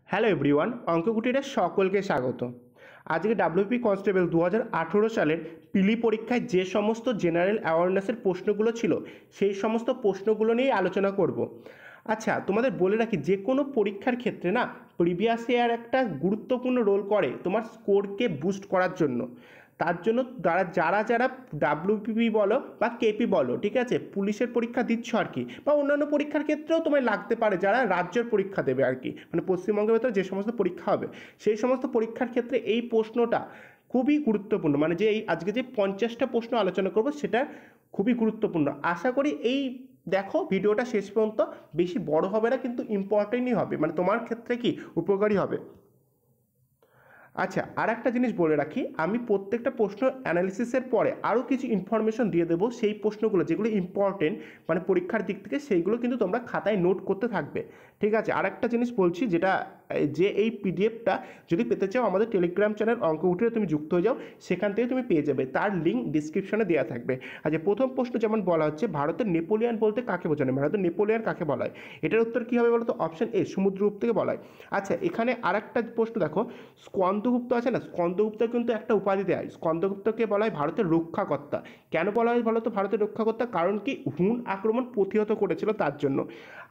Hello everyone, অঙ্ককুটিরে সকলকে স্বাগত। আজকে ডাব্লিউপি কনস্টেবল 2018 সালের পিলি পরীক্ষায় যে সমস্ত জেনারেল অ্যাওয়ারনেসের প্রশ্নগুলো ছিল সেই সমস্ত প্রশ্নগুলো নিয়ে আলোচনা করব। আচ্ছা, তোমাদের বলে রাখি, যে কোনো পরীক্ষার ক্ষেত্রে না প্রিভিয়াস ইয়ার একটা গুরুত্বপূর্ণ রোল করে তোমার স্কোরকে বুস্ট করার জন্য। তার জন্য যারা যারা ডাব্লিউপিপি বলো বা কেপি বলো, ঠিক আছে, পুলিশের পরীক্ষা দিচ্ছ আর কি, বা অন্যান্য পরীক্ষার ক্ষেত্রেও তোমায় লাগতে পারে, যারা রাজ্যের পরীক্ষা দেবে আর কি, মানে পশ্চিমবঙ্গের ভেতরে যে সমস্ত পরীক্ষা হবে সেই সমস্ত পরীক্ষার ক্ষেত্রে এই প্রশ্নটা খুবই গুরুত্বপূর্ণ। মানে যে এই আজকে যে 50টা প্রশ্ন আলোচনা করব সেটা খুবই গুরুত্বপূর্ণ। আশা করি এই দেখো ভিডিওটা শেষ পর্যন্ত, বেশি বড় হবে না কিন্তু ইম্পর্টেন্টই হবে, মানে তোমার ক্ষেত্রে কি উপকারী হবে। আচ্ছা, আর একটা জিনিস বলে রাখি, আমি প্রত্যেকটা প্রশ্ন অ্যানালিসিসের পরে আরও কিছু ইনফরমেশন দিয়ে দেবো, সেই প্রশ্নগুলো যেগুলো ইম্পর্টেন্ট মানে পরীক্ষার দিক থেকে, সেইগুলো কিন্তু তোমরা খাতায় নোট করতে থাকবে, ঠিক আছে। আর একটা জিনিস বলছি, যেটা যে এই পিডিএফটা যদি পেতে চাও আমাদের টেলিগ্রাম চ্যানেল অঙ্ককুটিরে তুমি যুক্ত হয়ে যাও, সেখান থেকে তুমি পেয়ে যাবে, তার লিঙ্ক ডিসক্রিপশনে দেওয়া থাকবে। আচ্ছা, প্রথম প্রশ্ন যেমন বলা হচ্ছে, ভারতের নেপোলিয়ান বলতে কাকে বোঝানো? ভারতের নেপোলিয়ান কাকে বলা হয়? এটার উত্তর কী হবে বলো তো? অপশন এ, সমুদ্রগুপ্ত থেকে বলা হয়। আচ্ছা, এখানে আর একটা প্রশ্ন দেখো, স্কন্দগুপ্ত আছে না, স্কন্দগুপ্ত কিন্তু একটা উপাধি দেয়। স্কন্দগুপ্তকে বলা হয় ভারতের রক্ষাকর্তা। কেন বলা হয় বলো তো ভারতের রক্ষাকর্তা? কারণ কি, হুন আক্রমণ প্রতিহত করেছিল তার জন্য।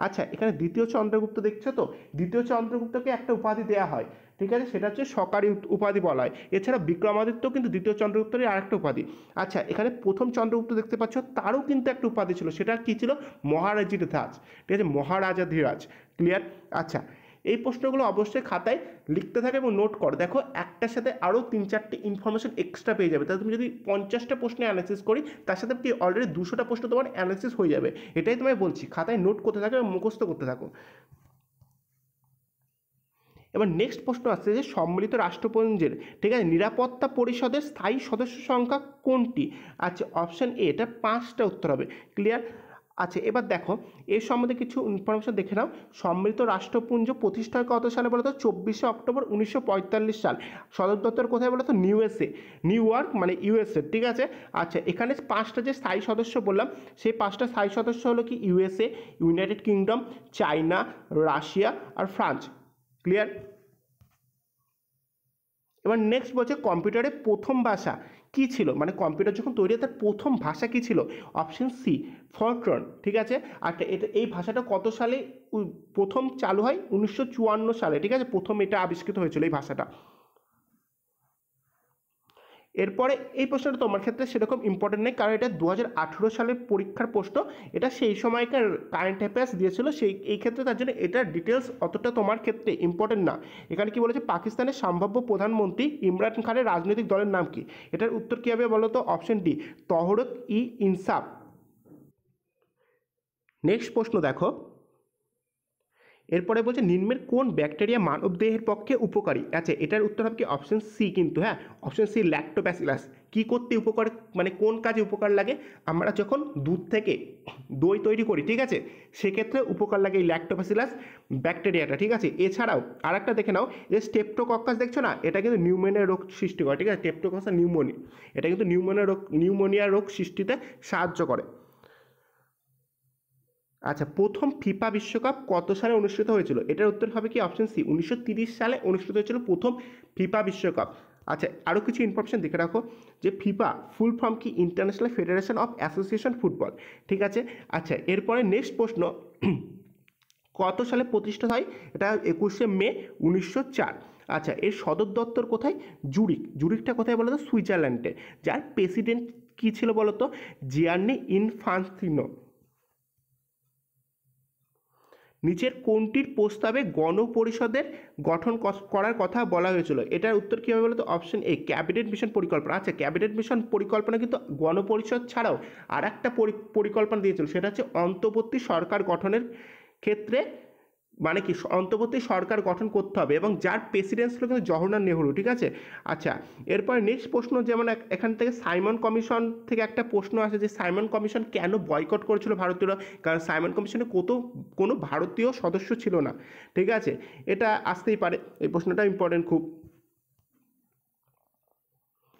আচ্ছা, এখানে দ্বিতীয় চন্দ্রগুপ্ত দেখছো তো, দ্বিতীয় চন্দ্রগুপ্তকে একটা উপাধি দেওয়া হয়, ঠিক আছে, সেটা হচ্ছে সরকারি উপাধি বলা হয়। এছাড়া বিক্রমাদিত্য কিন্তু দ্বিতীয় চন্দ্রগুপ্তেরই আরেকটা উপাধি। আচ্ছা, এখানে প্রথম চন্দ্রগুপ্ত দেখতে পাচ্ছ, তারও কিন্তু একটা উপাধি ছিল, সেটা কি ছিল? মহারাজিরাজ, ঠিক আছে, মহারাজাধিরাজ। ক্লিয়ার? আচ্ছা, এই প্রশ্নগুলো অবশ্যই খাতায় লিখতে থাকে এবং নোট করো। দেখো, একটার সাথে আরও 3-4টে ইনফরমেশন এক্সট্রা পেয়ে যাবে। তাহলে তুমি যদি 50টা প্রশ্নে অ্যানালিসিস করি, তার সাথে কি অলরেডি 200টা প্রশ্ন তোমার অ্যানালিসিস হয়ে যাবে। এটাই তোমায় বলছি, খাতায় নোট করতে থাকো এবং মুখস্থ করতে থাকো। এবার নেক্সট প্রশ্ন আসছে যে সম্মিলিত রাষ্ট্রপুঞ্জের, ঠিক আছে, নিরাপত্তা পরিষদের স্থায়ী সদস্য সংখ্যা কোনটি? আচ্ছা, অপশন এ, এটা 5টা উত্তর হবে। ক্লিয়ার? আচ্ছা, এবার দেখো এর সম্বন্ধে কিছু ইনফরমেশন দেখে নাও। সম্মিলিত রাষ্ট্রপুঞ্জ প্রতিষ্ঠা হয় কত সালে বলো তো? 24শে অক্টোবর 1945 সাল। সদর দপ্তর কোথায় বলো তো? নিউ ইয়র্ক, মানে ইউএসএ, ঠিক আছে। আচ্ছা, এখানে 5টা যে স্থায়ী সদস্য বললাম, সেই 5টা স্থায়ী সদস্য হলো কি? USA, United Kingdom, China, Russia আর ফ্রান্স। ক্লিয়ার? এবার নেক্সট বলছে কম্পিউটারের প্রথম ভাষা কি ছিল? মানে কম্পিউটার যখন তৈরি হয় তার প্রথম ভাষা কি ছিল? অপশন সি, ফরট্রন, ঠিক আছে। আর এই ভাষাটা কত সালে প্রথম চালু হয়? 1954 সালে, ঠিক আছে, প্রথম এটা আবিষ্কৃত হয়েছিল এই ভাষাটা। এরপরে এই প্রশ্নটা তোমার ক্ষেত্রে সেরকম ইম্পর্টেন্ট নেই, কারণ এটা 2018 সালের পরীক্ষার প্রশ্ন, এটা সেই সময়কার কারেন্ট অ্যাফেয়ার্স দিয়েছিল, এই ক্ষেত্রে তার জন্য এটার ডিটেলস অতটা তোমার ক্ষেত্রে ইম্পর্টেন্ট না। এখানে কি বলেছে, পাকিস্তানের সম্ভাব্য প্রধানমন্ত্রী ইমরান খানের রাজনৈতিক দলের নাম কি? এটার উত্তর কী হবে বলো তো? অপশন ডি, তহরিক ই ইনসাফ। নেক্সট প্রশ্ন দেখো, এরপরে বলছে নিম্নের কোন ব্যাকটেরিয়া মানবদেহের পক্ষে উপকারী? আচ্ছা, এটার উত্তর হবে কি? অপশন সি, কিন্তু হ্যাঁ, অপশন সি, ল্যাক্টোব্যাসিলাস। কি করতে উপকার, মানে কোন কাজে উপকার লাগে? আমরা যখন দুধ থেকে দই তৈরি করি, ঠিক আছে, সেক্ষেত্রে উপকার লাগে এই ল্যাক্টোব্যাসিলাস ব্যাকটেরিয়াটা, ঠিক আছে। এছাড়াও আর একটা দেখে নাও, যে স্টেপ্টোকক্কাস দেখছো না, এটা কিন্তু নিউমোনিয়া রোগ সৃষ্টি করে, ঠিক আছে, স্টেপ্টোকক্কাস নিউমোনিয়া, এটা কিন্তু নিউমোনিয়া রোগ সৃষ্টিতে সাহায্য করে। আচ্ছা, প্রথম ফিফা বিশ্বকাপ কত সালে অনুষ্ঠিত হয়েছিল? এটার উত্তর হবে কি? অপশন সি, 1930 সালে অনুষ্ঠিত হয়েছিল প্রথম ফিফা বিশ্বকাপ। আচ্ছা, আরও কিছু ইনফরমেশন দেখে রাখো, যে ফিফা ফুল ফর্ম কি? International federation of association football, ঠিক আছে। আচ্ছা, এরপরে নেক্সট প্রশ্ন, কত সালে প্রতিষ্ঠা হয়? এটা 21শে মে 1904। আচ্ছা, এর সদর দপ্তর কোথায়? জুরিকটা কোথায় বলো তো? সুইজারল্যান্ডে। যার প্রেসিডেন্ট কী ছিল বলো তো? Gianni Infantino. নিচের কোনটির প্রস্তাবে গণপরিষদের গঠন করার কথা বলা হয়েছিল? এটার উত্তর কী হবে বলো তো? অপশন এ, ক্যাবিনেট মিশন পরিকল্পনা। আচ্ছা, ক্যাবিনেট মিশন পরিকল্পনা কিন্তু গণপরিষদ ছাড়াও আর একটা পরিকল্পনা দিয়েছিল, সেটা হচ্ছে অন্তর্বর্তী সরকার গঠনের ক্ষেত্রে, মানে কি অন্তর্বর্তী সরকার গঠন করতে হবে, এবং যার প্রেসিডেন্ট ছিল কিন্তু জওহরলাল নেহরু, ঠিক আছে। আচ্ছা, এরপর নেক্সট প্রশ্ন, যেমন এখান থেকে সাইমন কমিশন থেকে একটা প্রশ্ন আসে, যে সাইমন কমিশন কেন বয়কট করেছিল ভারতীয়রা? কারণ সাইমন কমিশনে কোনো ভারতীয় সদস্য ছিল না, ঠিক আছে, এটা আসতেই পারে, এই প্রশ্নটা ইম্পর্টেন্ট খুব।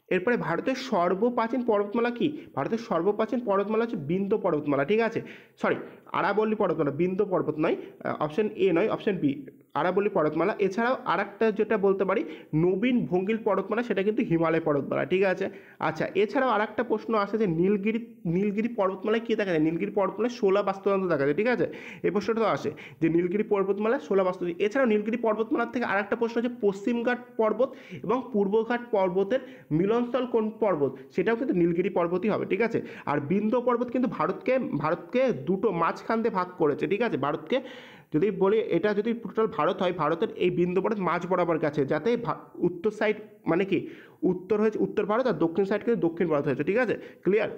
এরপরে ভারতের সর্বপ্রাচীন পর্বতমালা কি? ভারতের সর্বপ্রাচীন পর্বতমালা হচ্ছে বিন্ধ্য পর্বতমালা, ঠিক আছে। সরি, আরাবল্লী পর্বতমালা, বিন্ধ্য পর্বত নয়, অপশন এ নয়, অপশন বি আরাবল্লী পর্বতমালা। এছাড়াও আরেকটা যেটা বলতে পারি নবীন ভঙ্গিল পর্বতমালা, সেটা কিন্তু হিমালয় পর্বতমালা, ঠিক আছে। আচ্ছা, এছাড়াও আরেকটা প্রশ্ন আসে যে নীলগিরি পর্বতমালায় কী দেখা যায়? নীলগিরি পর্বতমালায় 16 বাস্তুতন্ত্র দেখা যায়, ঠিক আছে। এই প্রশ্নটা আসে যে নীলগিরি পর্বতমালায় 16 বাস্তুতন্ত্র। এছাড়াও নীলগিরি পর্বতমালার থেকে আরেকটা প্রশ্ন হচ্ছে পশ্চিমঘাট পর্বত এবং পূর্বঘাট পর্বতের মিলনস্থল কোন পর্বত? সেটাও কিন্তু নীলগিরি পর্বতই হবে, ঠিক আছে। আর বিন্ধ্য পর্বত কিন্তু ভারতকে দুটো মাঝখান দিয়ে ভাগ করেছে, ঠিক আছে। ভারতকে যদি বলি, এটা যদি টোটাল ভারত হয়, ভারতের এই বিন্ধ্য পর্বত মাঝ বরাবর গেছে, যাতে উত্তর সাইড মানে কি উত্তর হয়েছে উত্তর ভারত, আর দক্ষিণ সাইড কিন্তু দক্ষিণ ভারত হয়েছে, ঠিক আছে। ক্লিয়ার?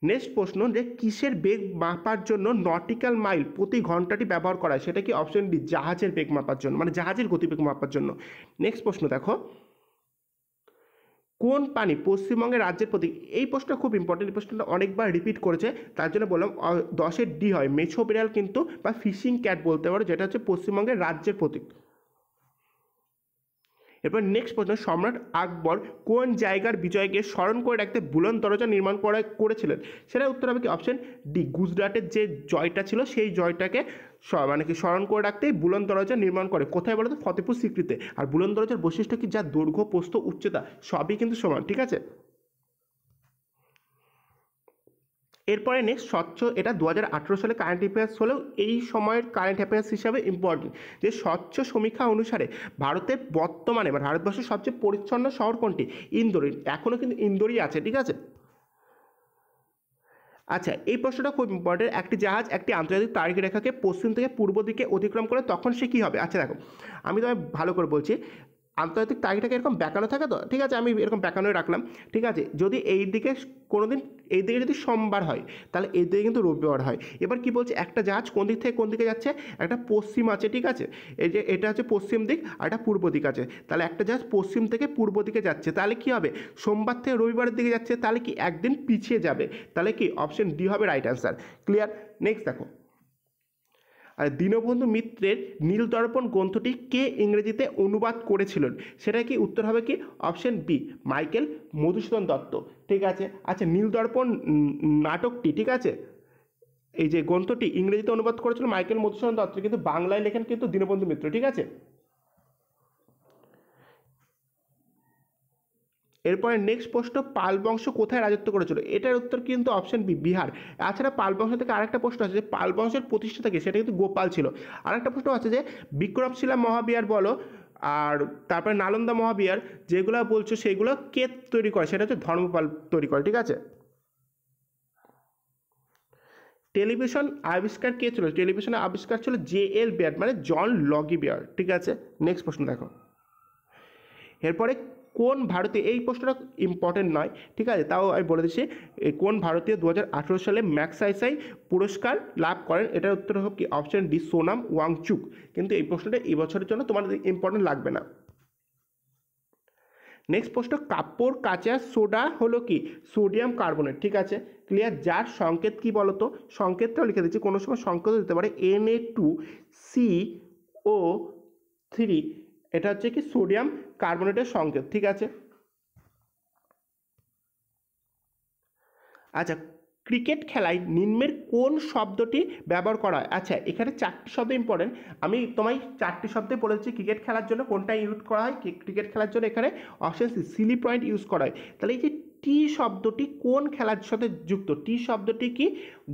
নেক্সট প্রশ্ন, যে কিসের বেগ মাপার জন্য নটিক্যাল মাইল প্রতি ঘন্টাটি ব্যবহার করা হয়? সেটা কি? অপশন ডি জাহাজের বেগ মাপার জন্য, মানে জাহাজের গতিবেগ মাপার জন্য। নেক্সট প্রশ্ন দেখো, কোন পানি পশ্চিমবঙ্গের রাজ্যের প্রতীক? এই প্রশ্নটা খুব ইম্পর্টেন্ট, এই প্রশ্নটা অনেকবার রিপিট করেছে, তার জন্য বললাম 10-এর ডি হয়, মেছো বিড়াল কিন্তু বা ফিশিং ক্যাট বলতে পারো, যেটা হচ্ছে পশ্চিমবঙ্গের রাজ্যের প্রতীক। এরপর নেক্সট প্রশ্ন, সম্রাট আকবর কোন জায়গার বিজয়কে স্মরণ করে রাখতে বুলন্দ দরজা নির্মাণ করেছিলেন? সেটা উত্তর হবে কি? অপশন ডি গুজরাটের যে জয়টা ছিল সেই জয়টাকে মানে কি স্মরণ করে রাখতেই বুলন্দ দরজা নির্মাণ করে। কোথায় বলো তো? ফতেপুর সিক্রিতে। আর বুলন্দ দরজার বৈশিষ্ট্য কি? যার দৈর্ঘ্য, প্রস্থ, উচ্চতা সবই কিন্তু সমান, ঠিক আছে। এরপরে নেক্সট স্বচ্ছ, এটা 2018 সালে কারেন্ট অ্যাফেয়ার্স হলেও এই সময়ের কারেন্ট অ্যাফেয়ার্স হিসাবে ইম্পর্টেন্ট, যে স্বচ্ছ সমীক্ষা অনুসারে ভারতের বর্তমানে বা ভারতবর্ষের সবচেয়ে পরিচ্ছন্ন শহর কোনটি? ইন্দোর। এখনও কিন্তু ইন্দোরই আছে, ঠিক আছে। আচ্ছা, এই প্রশ্নটা খুব ইম্পর্টেন্ট, একটি জাহাজ একটি আন্তর্জাতিক তারিখ রেখাকে পশ্চিম থেকে পূর্ব দিকে অতিক্রম করে তখন সে কী হবে? আচ্ছা দেখো, আমি তোমায় ভালো করে বলছি, আন্তর্জাতিক তারিখটাকে এরকম বেঁকানো থাকে তো, ঠিক আছে, আমি এরকম বেঁকানোই রাখলাম, ঠিক আছে। যদি এই দিকে কোনো দিন এই দিকে যদি সোমবার হয়, তাহলে এই দিকে কিন্তু রবিবার হয়। এবার কি বলছে, একটা জাহাজ কোন দিক থেকে কোন দিকে যাচ্ছে? একটা পশ্চিম আছে, ঠিক আছে, এই যে এটা হচ্ছে পশ্চিম দিক আর একটা পূর্ব দিক আছে, তাহলে একটা জাহাজ পশ্চিম থেকে পূর্ব দিকে যাচ্ছে, তাহলে কি হবে? সোমবার থেকে রবিবারের দিকে যাচ্ছে, তাহলে কি একদিন পিছিয়ে যাবে, তাহলে কি অপশন ডি হবে রাইট অ্যান্সার। ক্লিয়ার? নেক্সট দেখো, আর দীনবন্ধু মিত্রের নীলদর্পণ গ্রন্থটি কে ইংরেজিতে অনুবাদ করেছিলেন? সেটা কি? উত্তর হবে কি? অপশন বি মাইকেল মধুসূদন দত্ত, ঠিক আছে। আচ্ছা, নীলদর্পণ নাটকটি, ঠিক আছে, এই যে গ্রন্থটি ইংরেজিতে অনুবাদ করেছিল মাইকেল মধুসূদন দত্ত, কিন্তু বাংলায় লেখেন কিন্তু দীনবন্ধু মিত্র, ঠিক আছে। এরপরে নেক্সট প্রশ্ন, পাল বংশ কোথায় রাজত্ব করেছিল? এটার উত্তর কিন্তু অপশন বি বিহার। এছাড়া পাল বংশ থেকে আরেকটা প্রশ্ন আছে যে পাল বংশের প্রতিষ্ঠাতা কে? সেটা কিন্তু গোপাল ছিল। আরেকটা প্রশ্ন আছে যে বিক্রমশিলা মহাবিহার বলো আর তারপরে নালন্দা মহাবিহার যেগুলো বলছো সেগুলো কে তৈরি করে? সেটা হচ্ছে ধর্মপাল তৈরি করে, ঠিক আছে। টেলিভিশন আবিষ্কার কে ছিল? টেলিভিশনের আবিষ্কার ছিল JL বেয়ার্ড, মানে জন লগি বেয়ার্ড, ঠিক আছে। নেক্সট প্রশ্ন দেখো, এরপরে কোন ভারতীয়, এই প্রশ্নটা ইম্পর্টেন্ট নয়, ঠিক আছে, তাও আমি বলে দিচ্ছি, কোন ভারতীয় 2018 সালে ম্যাগসাইসাই পুরস্কার লাভ করেন? এটার উত্তর হবে কি? Option D Sonam Wangchuck. কিন্তু এই প্রশ্নটা এই বছরের জন্য তোমাদের ইম্পর্টেন্ট লাগবে না। নেক্সট প্রশ্ন, কাপড় কাচা সোডা হলো কি? সোডিয়াম কার্বনেট, ঠিক আছে। ক্লিয়ার? যার সংকেত কি বলতো? সংকেতটাও লিখে দিচ্ছি, কোনো সময় সংকেত দিতে পারে Na2CO3, এটা হচ্ছে কি সোডিয়াম কার্বনেটের সংকেত, ঠিক আছে। আচ্ছা, ক্রিকেট খেলায় নিম্নের কোন শব্দটি ব্যবহার করা হয়? আচ্ছা, এখানে 4টি শব্দ ইম্পর্টেন্ট, আমি তোমায় 4টি শব্দে বলেছি ক্রিকেট খেলার জন্য কোনটা ইউজ করা হয়। ক্রিকেট খেলার জন্য এখানে option C silly point use করা হয়। তাহলে এই যে টি শব্দটি কোন খেলার সাথে যুক্ত? টি শব্দটি কি?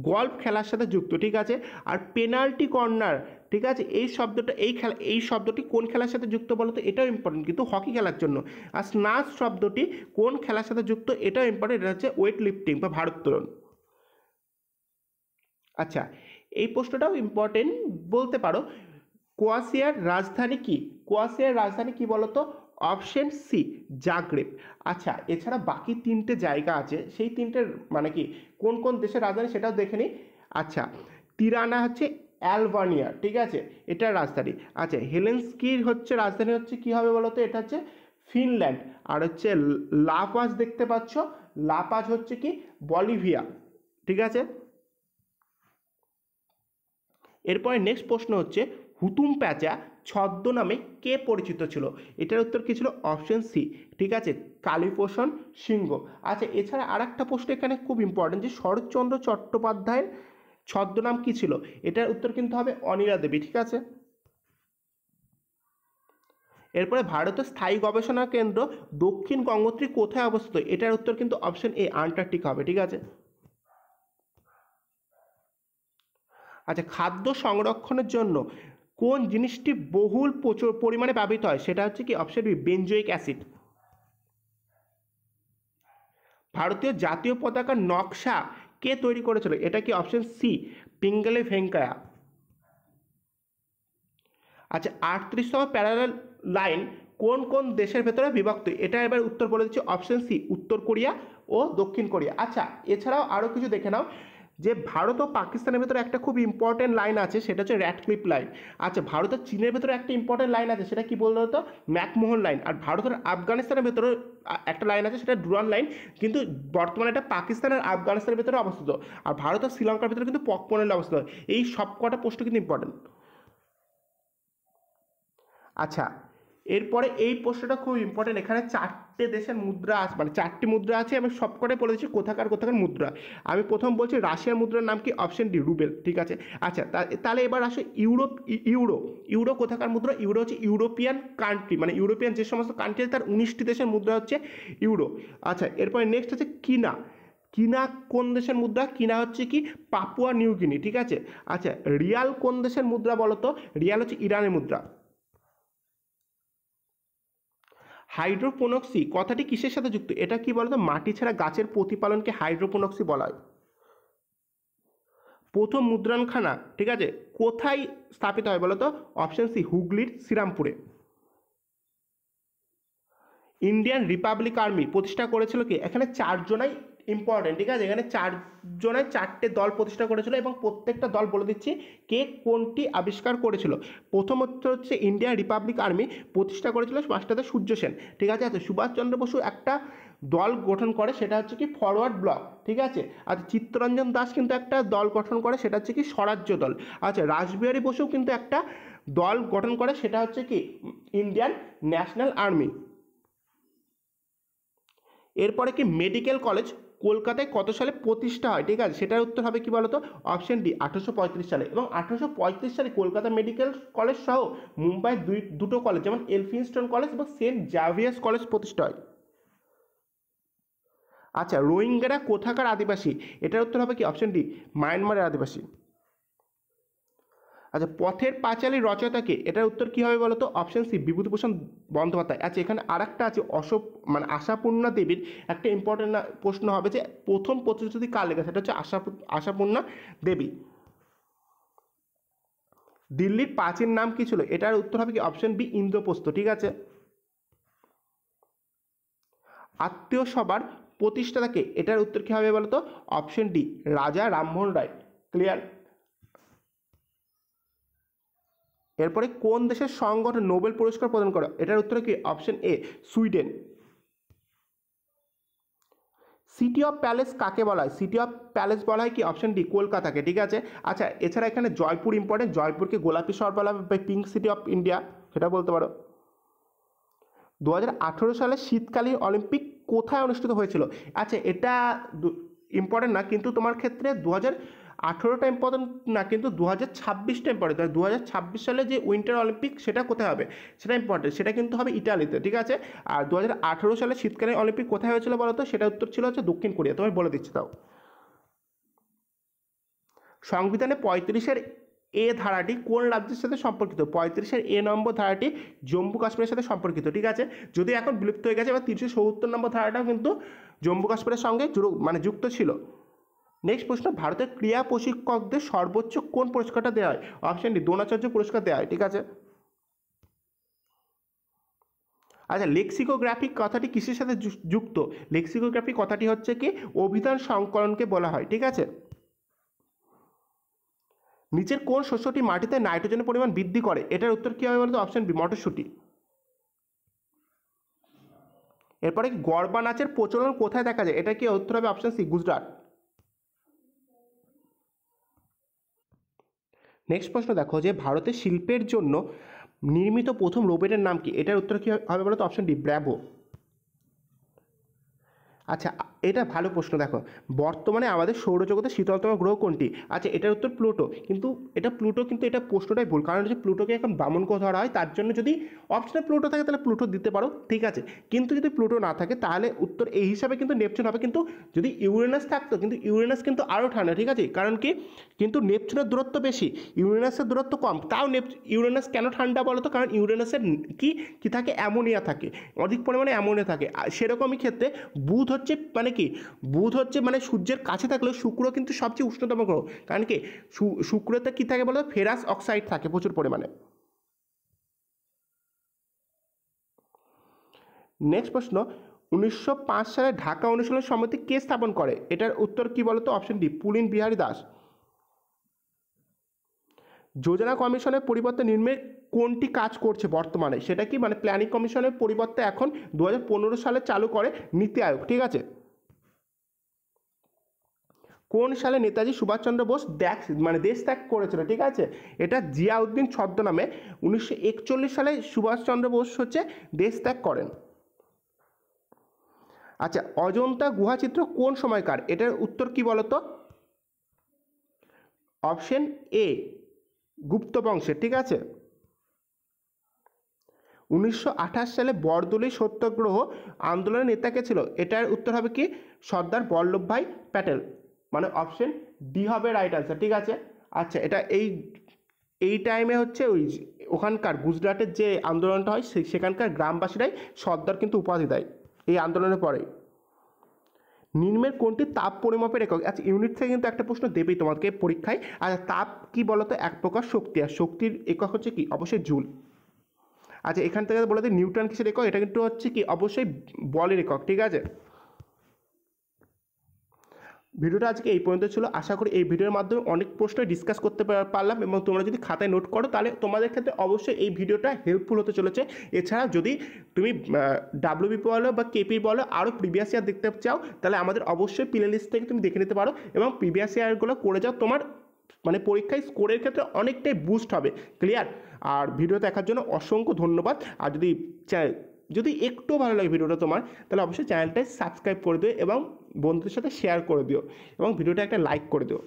গল্ফ খেলার সাথে যুক্ত, ঠিক আছে। আর পেনাল্টি কর্নার, ঠিক আছে, এই শব্দটি কোন খেলার সাথে যুক্ত বলো তো? এটাও ইম্পর্টেন্ট কিন্তু হকি খেলার জন্য। আর স্নাচ শব্দটি কোন খেলার সাথে যুক্ত? এটাও ইম্পর্টেন্ট, এটা হচ্ছে ওয়েট লিফটিং বা ভারোত্তোলন। আচ্ছা, এই প্রশ্নটাও ইম্পর্টেন্ট বলতে পারো, ক্রোয়েশিয়ার রাজধানী কি? ক্রোয়েশিয়ার রাজধানী কি বলতো? Option C Zagreb. আচ্ছা, এছাড়া বাকি 3টে জায়গা আছে, সেই 3টের মানে কি কোন কোন দেশের রাজধানী সেটাও দেখে নিই। আচ্ছা, তিরানা হচ্ছে অ্যালবানিয়া, ঠিক আছে, এটার রাজধানী। আচ্ছা, হেলেনস্কির হচ্ছে রাজধানী হচ্ছে কি হবে বলতো? এটা হচ্ছে ফিনল্যান্ড। আর হচ্ছে লাপাজ দেখতে পাচ্ছ, লাপাজ হচ্ছে কি বলিভিয়া, ঠিক আছে। এরপরে নেক্সট প্রশ্ন হচ্ছে হুতুম প্যাঁচা ছদ্মনামে কে পরিচিত ছিল? এটার উত্তর কী ছিল? অপশন সি, ঠিক আছে, কালীপ্রসন্ন সিংহ। আচ্ছা, এছাড়া আর একটা প্রশ্ন এখানে খুব ইম্পর্টেন্ট, যে শরৎচন্দ্র চট্টোপাধ্যায়ের ছদ্মনাম কী ছিল? এটার উত্তর কিন্তু হবে অনিলা দেবী, ঠিক আছে। এরপরে ভারতের স্থায়ী গবেষণা কেন্দ্র দক্ষিণ গঙ্গোত্রী কোথায় অবস্থিত? এটার উত্তর কিন্তু অপশন এ, আন্টার্কটিকা হবে, ঠিক আছে। আচ্ছা, খাদ্য সংরক্ষণের জন্য কোন জিনিসটি বহুল প্রচুর পরিমাণে ব্যবহৃত হয়? সেটা হচ্ছে কি? Option B, benzoic acid. ভারতীয় জাতীয় পতাকার নকশা কে তৈরি করেছিল? এটা কি? Option C, Pingali Venkayya. আচ্ছা, 38তম প্যারালাল লাইন কোন কোন দেশের ভেতরে বিভক্ত? এটা এবার উত্তর বলে দিচ্ছি, অপশন সি, উত্তর কোরিয়া ও দক্ষিণ কোরিয়া। আচ্ছা, এছাড়াও আরও কিছু দেখে নাও, যে ভারত ও পাকিস্তানের ভেতরে একটা খুব ইম্পর্টেন্ট লাইন আছে, সেটা হচ্ছে র্যাডক্লিফ লাইন। আচ্ছা, ভারত আর চীনের ভেতরে একটা ইম্পর্টেন্ট লাইন আছে, সেটা কি বলতো? তো ম্যাকমোহন লাইন। আর ভারত আর আফগানিস্তানের ভেতরে একটা লাইন আছে, সেটা ডুরান লাইন, কিন্তু বর্তমানে এটা পাকিস্তান আর আফগানিস্তানের ভেতরে অবস্থিত। আর ভারত আর শ্রীলঙ্কার ভেতরে কিন্তু পকপনেলে অবস্থিত। এই সব কটা প্রশ্ন কিন্তু ইম্পর্টেন্ট। আচ্ছা, এরপরে এই প্রশ্নটা খুব ইম্পর্টেন্ট, এখানে চারটে দেশের মুদ্রা আছে, মানে চারটি মুদ্রা আছে, আমি সবকটাই বলে দিচ্ছি কোথাকার কোথাকার মুদ্রা। আমি প্রথম বলছি রাশিয়ার মুদ্রার নাম কি? অপশন ডি, রুবেল, ঠিক আছে। আচ্ছা, তাহলে এবার আসো ইউরো। ইউরো কোথাকার মুদ্রা? ইউরো হচ্ছে ইউরোপিয়ান কান্ট্রি, মানে ইউরোপিয়ান যে সমস্ত কান্ট্রি আছে তার 19টি দেশের মুদ্রা হচ্ছে ইউরো। আচ্ছা, এরপরে নেক্সট হচ্ছে কিনা। কিনা কোন দেশের মুদ্রা? কিনা হচ্ছে কি? পাপুয়া নিউ গিনি, ঠিক আছে। আচ্ছা, রিয়াল কোন দেশের মুদ্রা বলো তো? রিয়াল হচ্ছে ইরানের মুদ্রা। হাইড্রোপোনক্সি কথাটি কিসের সাথে যুক্ত? এটা কি বলতো? মাটি ছাড়া গাছের প্রতিপালনকে হাইড্রোপোনক্সি বলা হয়। প্রথম মুদ্রণখানা, ঠিক আছে, কোথায় স্থাপিত হয় বলতো? অপশন সি, হুগলির শ্রীরামপুরে। ইন্ডিয়ান রিপাবলিক আর্মি প্রতিষ্ঠা করেছিল কি? এখানে চারজনাই ইম্পর্টেন্ট, ঠিক আছে। এখানে চারজনায় চারটে দল প্রতিষ্ঠা করেছিল, এবং প্রত্যেকটা দল বলে দিচ্ছি কে কোনটি আবিষ্কার করেছিল। প্রথমত হচ্ছে ইন্ডিয়ান রিপাবলিক আর্মি প্রতিষ্ঠা করেছিল মাস্টারদা সূর্য সেন, ঠিক আছে। আচ্ছা, সুভাষচন্দ্র বসু একটা দল গঠন করে, সেটা হচ্ছে কি? ফরওয়ার্ড ব্লক, ঠিক আছে। আচ্ছা, চিত্তরঞ্জন দাস কিন্তু একটা দল গঠন করে, সেটা হচ্ছে কি? স্বরাজ্য দল। আচ্ছা, রাসবিহারী বসুও কিন্তু একটা দল গঠন করে, সেটা হচ্ছে কি? Indian national army. এরপরে কি? মেডিকেল কলেজ কলকাতায় কত সালে প্রতিষ্ঠা হয়? ঠিক আছে, সেটার উত্তর হবে কি বলতো? অপশন ডি, 1835 সালে। এবং 1835 সালে কলকাতা মেডিকেল কলেজ সহ মুম্বাই দুটো কলেজ, যেমন এলফিনস্টন কলেজ এবং সেন্ট জাভিয়ার্স কলেজ প্রতিষ্ঠা হয়। আচ্ছা, রোহিঙ্গারা কোথাকার আদিবাসী? এটার উত্তর হবে কি? অপশন ডি, মায়ানমারের আদিবাসী। আচ্ছা, পথের পাঁচালী রচয়িতাকে? এটার উত্তর কী হবে বলতো? Option C, Bibhutibhushan Bandyopadhyay. আচ্ছা, এখানে আর একটা আছে, মানে আশাপূর্ণা দেবীর একটা ইম্পর্টেন্ট প্রশ্ন হবে, যে প্রথম প্রতিশ্রুতি কার লেখা? সেটা হচ্ছে আশাপূর্ণা দেবী। দিল্লির প্রাচীন নাম কি ছিল? এটার উত্তর হবে কি? অপশন বি, ইন্দ্রপ্রস্থ, ঠিক আছে। আত্মীয় সভার প্রতিষ্ঠাতাকে? এটার উত্তর কী হবে বলতো? অপশন ডি, রাজা রামমোহন রায়। ক্লিয়ার? এরপরে কোন দেশের সংগঠন নোবেল পুরস্কার প্রদান করে? এটার উত্তর কি? Option A, Sweden. City of palace কাকে বলা হয়? সিটি অফ প্যালেস বলা হয় কি? অপশন ডি, কলকাতাকে, ঠিক আছে। আচ্ছা, এছাড়া এখানে জয়পুর ইম্পর্টেন্ট, জয়পুরকে গোলাপি শহর বলা হয়, পিঙ্ক সিটি অফ ইন্ডিয়া, সেটা বলতে পারো। 2018 সালে শীতকালীন অলিম্পিক কোথায় অনুষ্ঠিত হয়েছিল? আচ্ছা, এটা ইম্পর্টেন্ট না, কিন্তু তোমার ক্ষেত্রে 2018টা ইম্পর্টেন্ট না, কিন্তু 2026টা ইম্পর্টেন্ট। 2026 সালে যে উইন্টার অলিম্পিক, সেটা কোথায় হবে? সেটা ইম্পর্টেন্ট, সেটা কিন্তু হবে ইটালিতে, ঠিক আছে। আর 2018 সালে শীতকালীন অলিম্পিক কোথায় হয়েছিল বলো তো? সেটা উত্তর ছিল হচ্ছে দক্ষিণ কোরিয়া। তোমায় বলে দিচ্ছি তাও। সংবিধানে 35-এর এ ধারাটি কোন রাজ্যের সাথে সম্পর্কিত? 35-এর এ নম্বর ধারাটি জম্মু কাশ্মীরের সাথে সম্পর্কিত, ঠিক আছে। যদি এখন বিলুপ্ত হয়ে গেছে, এবার 370 নম্বর ধারাটাও কিন্তু জম্মু কাশ্মীরের সঙ্গে যুক্ত ছিল। নেক্সট প্রশ্ন, ভারতের ক্রীড়া প্রশিক্ষকদের সর্বোচ্চ কোন পুরস্কারটা দেওয়া হয়? অপশন ডি, দ্রোণাচার্য পুরস্কার দেওয়া হয়, ঠিক আছে। আচ্ছা, লেক্সিকোগ্রাফি কথাটি কিসের সাথে যুক্ত? লেক্সিকোগ্রাফি কথাটি হচ্ছে কি? অভিধান সংকলনকে বলা হয়, ঠিক আছে। নিচের কোন শস্যটি মাটিতে নাইট্রোজেনের পরিমাণ বৃদ্ধি করে? এটার উত্তর কী হবে বলতো? অপশন বি, মটরশুঁটি। এরপরে গরবা নাচের প্রচলন কোথায় দেখা যায়? এটা কি উত্তর হবে? Option C, Gujarat. নেক্সট প্রশ্ন দেখো, যে ভারতের শিল্পের জন্য নির্মিত প্রথম রোবটের নাম কি? এটার উত্তর কী হবে বলো তো? Option D, bravo. আচ্ছা, এটা ভালো প্রশ্ন। দেখো, বর্তমানে আমাদের সৌরজগতের শীতলতম গ্রহ কোনটি? আচ্ছা, এটার উত্তর প্লুটো। কিন্তু এটা প্রশ্নটাই ভুল, কারণ হচ্ছে প্লুটোকে এখন বামন গ্রহ ধরা হয়। তার জন্য যদি অপশনে প্লুটো থাকে তাহলে প্লুটো দিতে পারো, ঠিক আছে। কিন্তু যদি প্লুটো না থাকে তাহলে উত্তর এই হিসাবে কিন্তু নেপচুন হবে। কিন্তু যদি ইউরেনাস থাকতো, কিন্তু ইউরেনাস কিন্তু আরও ঠান্ডা, ঠিক আছে। কারণ কি? কিন্তু নেপচুনের দূরত্ব বেশি, ইউরেনাসের দূরত্ব কম। তাও ইউরেনাস কেন ঠান্ডা বলো তো? কারণ ইউরেনাসের কি থাকে? অ্যামোনিয়া থাকে, অধিক পরিমাণে অ্যামোনিয়া থাকে। আর সেরকমই ক্ষেত্রে বুধ হচ্ছে মানে সূর্যের কাছে থাকলেও শুক্র কিন্তু সবচেয়ে উষ্ণতম গ্রহ। কারণ কি? শুক্রতে কি থাকে বলো? ফেরাস অক্সাইড থাকে প্রচুর পরিমাণে। নেক্সট প্রশ্ন, 1905 সালে ঢাকা অনুশীলন সমিতি কে স্থাপন করে? এটার উত্তর কি বলতো? অপশন ডি, পুলিন বিহারী দাস। যোজনা কমিশনের পরিবর্তে নিম্নের কোনটি কাজ করছে বর্তমানে? সেটা কি? মানে প্ল্যানিং কমিশনের পরিবর্তে এখন 2015 সালে চালু করে নীতি আয়োগ, ঠিক আছে। কোন সালে নেতাজি সুভাষচন্দ্র বোস দেশ ত্যাগ করেছিল? ঠিক আছে, এটা জিয়াউদ্দিন ছদ্মনামে 1941 সালে সুভাষচন্দ্র বোস দেশ ত্যাগ করেন। আচ্ছা, অজন্তা গুহাচিত্র কোন সময়কার? এটার উত্তর কি বলতো? অপশন এ, গুপ্ত বংশের, ঠিক আছে। 1928 সালে বরদলি সত্যাগ্রহ আন্দোলনের নেতা কে ছিল? এটার উত্তর হবে কি? সর্দার বল্লভভাই প্যাটেল। মানে অপশন ডি হবে রাইট আনসার, ঠিক আছে। আচ্ছা, এটা এই টাইমে ওখানকার গুজরাটের যে আন্দোলনটা হয় সেখানকার গ্রামবাসীরাই সর্দার কিন্তু উপাধি দেয় এই আন্দোলনের পরে। নিম্নের কোনটি তাপ পরিমাপের একক? আচ্ছা, ইউনিট থেকে কিন্তু একটা প্রশ্ন দেবেই তোমাকে পরীক্ষায়। আর তাপ কি বলতো? এক প্রকার শক্তি, আর শক্তির একক হচ্ছে কি? অবশ্যই জুল। আচ্ছা, এখান থেকে বলে দিই নিউটন কিসের একক? এটা কিন্তু হচ্ছে কি? অবশ্যই বলের একক, ঠিক আছে। ভিডিওটা আজকে এই পর্যন্ত ছিল। আশা করি এই ভিডিওর মাধ্যমে অনেক প্রশ্ন ডিসকাস করতে পারলাম, এবং তোমরা যদি খাতায় নোট করো তাহলে তোমাদের ক্ষেত্রে অবশ্যই এই ভিডিওটা হেল্পফুল হতে চলেছে। এছাড়াও যদি তুমি ডাব্লিউবি বলো বা কেপি বলো আরও প্রিভিয়াস ইয়ার দেখতে চাও, তাহলে আমাদের অবশ্যই প্লে লিস্ট থেকে তুমি দেখে নিতে পারো, এবং প্রিভিয়াস ইয়ারগুলো করে যাও। তোমার মানে পরীক্ষায় স্কোরের ক্ষেত্রে অনেকটাই বুস্ট হবে। ক্লিয়ার? আর ভিডিও দেখার জন্য অসংখ্য ধন্যবাদ। আর যদি একটু ভালো লাগে ভিডিওটা তোমার, তাহলে অবশ্যই চ্যানেলটায় সাবস্ক্রাইব করে দিও এবং বন্ধুদের সাথে শেয়ার করে দিও, এবং ভিডিওটা একটা লাইক করে দিও।